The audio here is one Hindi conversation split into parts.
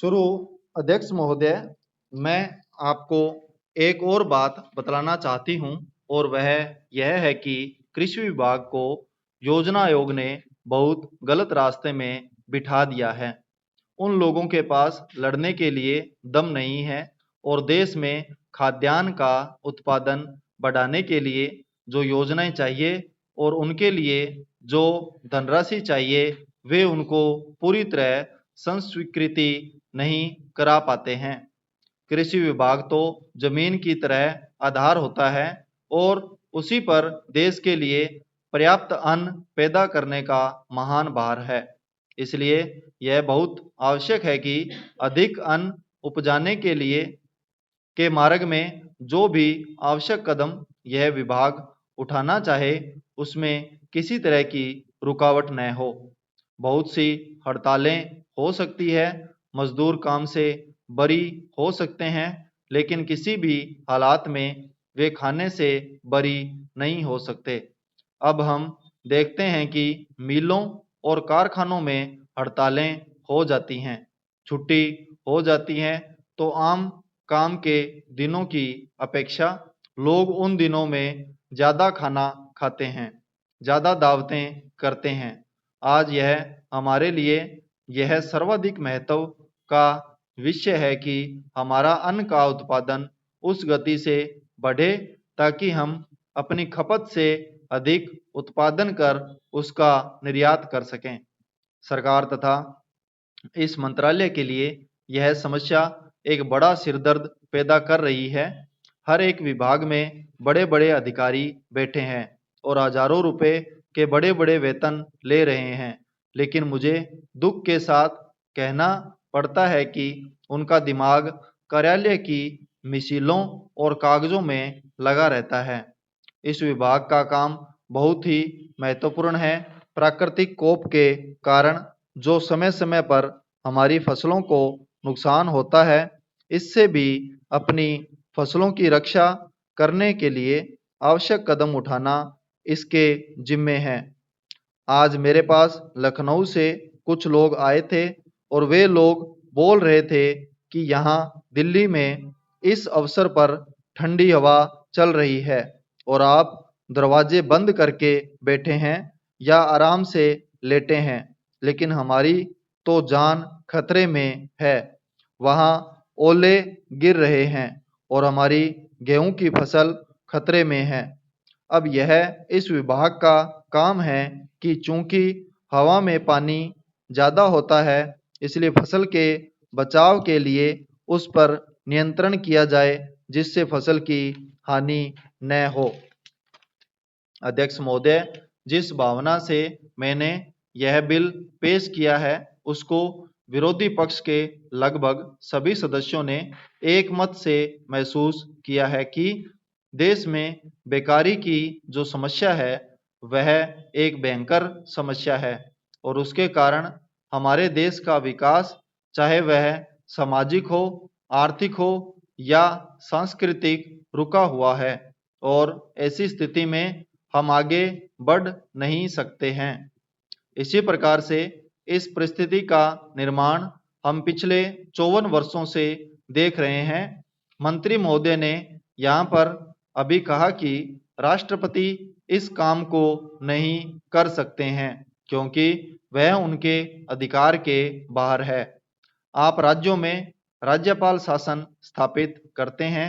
शुरू अध्यक्ष महोदय, मैं आपको एक और बात बतलाना चाहती हूँ और वह यह है कि कृषि विभाग को योजना आयोग ने बहुत गलत रास्ते में बिठा दिया है। उन लोगों के पास लड़ने के लिए दम नहीं है और देश में खाद्यान्न का उत्पादन बढ़ाने के लिए जो योजनाएं चाहिए और उनके लिए जो धनराशि चाहिए वे उनको पूरी तरह संस्वीकृति नहीं करा पाते हैं। कृषि विभाग तो जमीन की तरह आधार होता है और उसी पर देश के लिए पर्याप्त अन्न पैदा करने का महान भार है। इसलिए यह बहुत आवश्यक है कि अधिक अन्न उपजाने के लिए के मार्ग में जो भी आवश्यक कदम यह विभाग उठाना चाहे उसमें किसी तरह की रुकावट न हो। बहुत सी हड़तालें हो सकती है, मजदूर काम से बरी हो सकते हैं, लेकिन किसी भी हालात में वे खाने से बरी नहीं हो सकते। अब हम देखते हैं कि मिलों और कारखानों में हड़तालें हो जाती हैं, छुट्टी हो जाती है, तो आम काम के दिनों की अपेक्षा लोग उन दिनों में ज़्यादा खाना खाते हैं, ज़्यादा दावतें करते हैं। आज यह हमारे लिए यह सर्वाधिक महत्व का विषय है कि हमारा अन्न का उत्पादन उस गति से बढ़े ताकि हम अपनी खपत से अधिक उत्पादन कर उसका निर्यात कर सकें। सरकार तथा इस मंत्रालय के लिए यह समस्या एक बड़ा सिरदर्द पैदा कर रही है। हर एक विभाग में बड़े बड़े अधिकारी बैठे हैं और हजारों रुपए के बड़े बड़े वेतन ले रहे हैं, लेकिन मुझे दुख के साथ कहना पड़ता है कि उनका दिमाग कार्यालय की मिशीलों और कागजों में लगा रहता है। इस विभाग का काम बहुत ही महत्वपूर्ण है। प्राकृतिक कोप के कारण जो समय समय पर हमारी फसलों को नुकसान होता है, इससे भी अपनी फसलों की रक्षा करने के लिए आवश्यक कदम उठाना इसके जिम्मे है। आज मेरे पास लखनऊ से कुछ लोग आए थे और वे लोग बोल रहे थे कि यहाँ दिल्ली में इस अवसर पर ठंडी हवा चल रही है और आप दरवाजे बंद करके बैठे हैं या आराम से लेटे हैं, लेकिन हमारी तो जान खतरे में है। वहाँ ओले गिर रहे हैं और हमारी गेहूं की फसल खतरे में है। अब यह इस विभाग का काम है कि चूंकि हवा में पानी ज़्यादा होता है, इसलिए फसल के बचाव के लिए उस पर नियंत्रण किया जाए जिससे फसल की हानि न हो। अध्यक्ष महोदय, जिस भावना से मैंने यह बिल पेश किया है उसको विरोधी पक्ष के लगभग सभी सदस्यों ने एक मत से महसूस किया है कि देश में बेकारी की जो समस्या है वह एक भयंकर समस्या है और उसके कारण हमारे देश का विकास, चाहे वह सामाजिक हो, आर्थिक हो या सांस्कृतिक, रुका हुआ है और ऐसी स्थिति में हम आगे बढ़ नहीं सकते हैं। इसी प्रकार से इस परिस्थिति का निर्माण हम पिछले 54 वर्षों से देख रहे हैं। मंत्री महोदय ने यहाँ पर अभी कहा कि राष्ट्रपति इस काम को नहीं कर सकते हैं क्योंकि वह उनके अधिकार के बाहर है। आप राज्यों में राज्यपाल शासन स्थापित करते हैं।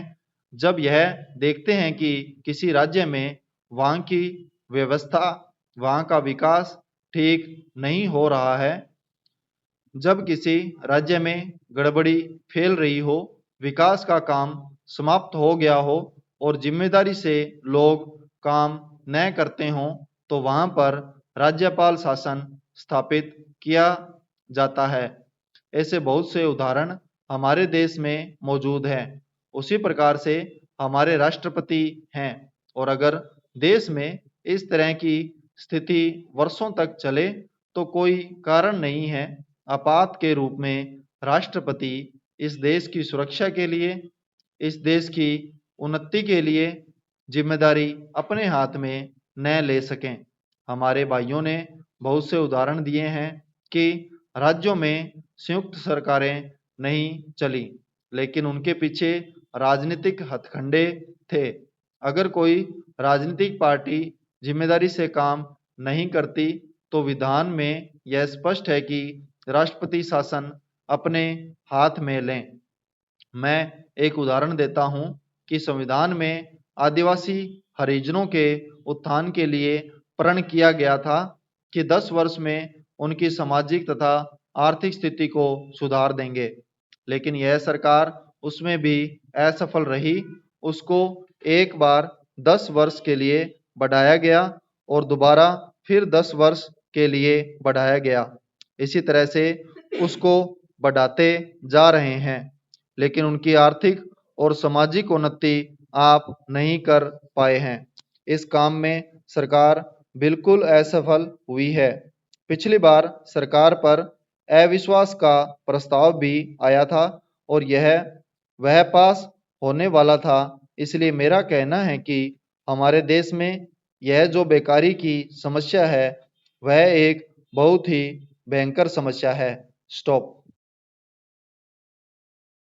जब यह देखते हैं कि किसी राज्य में वहाँ की व्यवस्था, वहाँ का विकास ठीक नहीं हो रहा है, जब किसी राज्य में गड़बड़ी फैल रही हो, विकास का काम समाप्त हो गया हो और जिम्मेदारी से लोग काम न करते हों, तो वहाँ पर राज्यपाल शासन स्थापित किया जाता है। ऐसे बहुत से उदाहरण हमारे देश में मौजूद हैं। उसी प्रकार से हमारे राष्ट्रपति हैं और अगर देश में इस तरह की स्थिति वर्षों तक चले तो कोई कारण नहीं है आपात के रूप में राष्ट्रपति इस देश की सुरक्षा के लिए, इस देश की उन्नति के लिए जिम्मेदारी अपने हाथ में न ले सकें। हमारे भाइयों ने बहुत से उदाहरण दिए हैं कि राज्यों में संयुक्त सरकारें नहीं चली, लेकिन उनके पीछे राजनीतिक हथकंडे थे। अगर कोई राजनीतिक पार्टी जिम्मेदारी से काम नहीं करती तो विधान में यह स्पष्ट है कि राष्ट्रपति शासन अपने हाथ में लें। मैं एक उदाहरण देता हूं कि संविधान में आदिवासी हरिजनों के उत्थान के लिए प्रण किया गया था कि 10 वर्ष में उनकी सामाजिक तथा आर्थिक स्थिति को सुधार देंगे, लेकिन यह सरकार उसमें भी असफल रही। उसको एक बार 10 वर्ष के लिए बढ़ाया गया और दोबारा फिर 10 वर्ष के लिए बढ़ाया गया। इसी तरह से उसको बढ़ाते जा रहे हैं, लेकिन उनकी आर्थिक और सामाजिक उन्नति आप नहीं कर पाए हैं। इस काम में सरकार बिल्कुल असफल हुई है। पिछली बार सरकार पर अविश्वास का प्रस्ताव भी आया था और वह पास होने वाला था। इसलिए मेरा कहना है कि हमारे देश में यह जो बेकारी की समस्या है वह एक बहुत ही भयंकर समस्या है। स्टॉप।